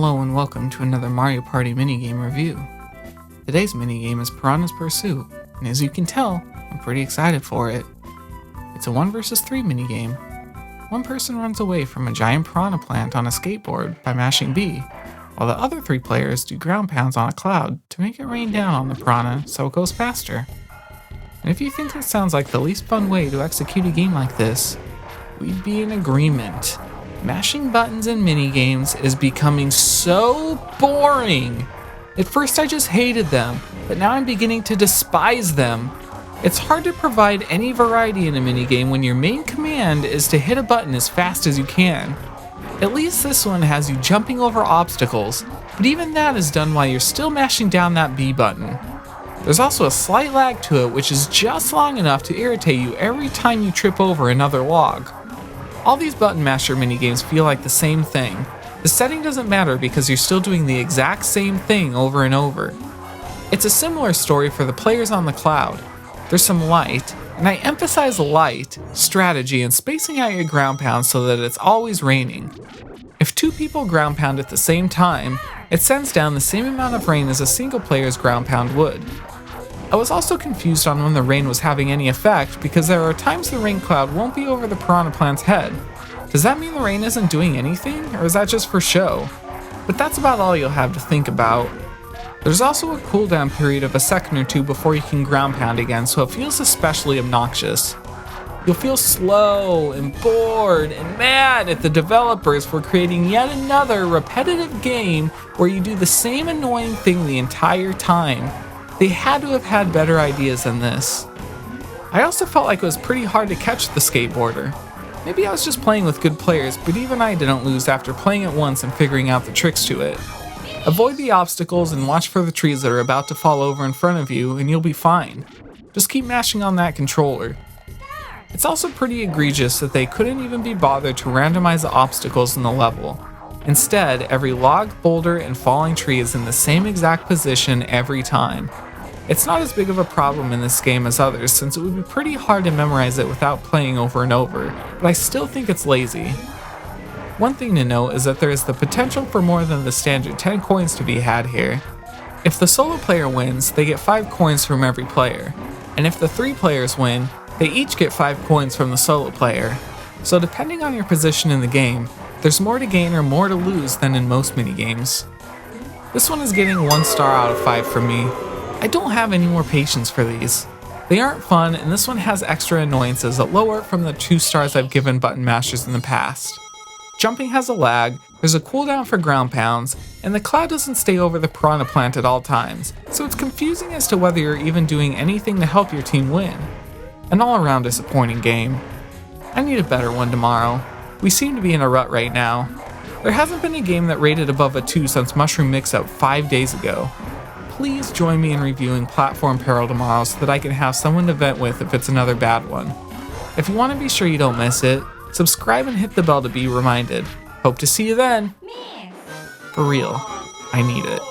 Hello and welcome to another Mario Party minigame review. Today's minigame is Piranha's Pursuit, and as you can tell, I'm pretty excited for it. It's a 1 vs 3 minigame. One person runs away from a giant piranha plant on a skateboard by mashing B, while the other 3 players do ground pounds on a cloud to make it rain down on the piranha so it goes faster. And if you think this sounds like the least fun way to execute a game like this, we'd be in agreement. Mashing buttons in minigames is becoming so boring. At first I just hated them, but now I'm beginning to despise them. It's hard to provide any variety in a minigame when your main command is to hit a button as fast as you can. At least this one has you jumping over obstacles, but even that is done while you're still mashing down that B button. There's also a slight lag to it which is just long enough to irritate you every time you trip over another log. All these button masher minigames feel like the same thing. The setting doesn't matter because you're still doing the exact same thing over and over. It's a similar story for the players on the cloud. There's some light, and I emphasize light, strategy, and spacing out your ground pounds so that it's always raining. If 2 people ground pound at the same time, it sends down the same amount of rain as a single player's ground pound would. I was also confused on when the rain was having any effect because there are times the rain cloud won't be over the piranha plant's head. Does that mean the rain isn't doing anything, or is that just for show? But that's about all you'll have to think about. There's also a cooldown period of a second or 2 before you can ground pound again, so it feels especially obnoxious. You'll feel slow and bored and mad at the developers for creating yet another repetitive game where you do the same annoying thing the entire time. They had to have had better ideas than this. I also felt like it was pretty hard to catch the skateboarder. Maybe I was just playing with good players, but even I didn't lose after playing it once and figuring out the tricks to it. Avoid the obstacles and watch for the trees that are about to fall over in front of you and you'll be fine. Just keep mashing on that controller. It's also pretty egregious that they couldn't even be bothered to randomize the obstacles in the level. Instead, every log, boulder, and falling tree is in the same exact position every time. It's not as big of a problem in this game as others since it would be pretty hard to memorize it without playing over and over, but I still think it's lazy. One thing to note is that there is the potential for more than the standard 10 coins to be had here. If the solo player wins, they get 5 coins from every player, and if the 3 players win, they each get 5 coins from the solo player. So depending on your position in the game, there's more to gain or more to lose than in most minigames. This one is getting 1 star out of 5 from me. I don't have any more patience for these. They aren't fun, and this one has extra annoyances that lower it from the 2 stars I've given button mashers in the past. Jumping has a lag, there's a cooldown for ground pounds, and the cloud doesn't stay over the piranha plant at all times, so it's confusing as to whether you're even doing anything to help your team win. An all-around disappointing game. I need a better one tomorrow. We seem to be in a rut right now. There hasn't been a game that rated above a 2 since Mushroom Mix-Up 5 days ago. Please join me in reviewing Platform Peril tomorrow so that I can have someone to vent with if it's another bad one. If you want to be sure you don't miss it, subscribe and hit the bell to be reminded. Hope to see you then. For real, I need it.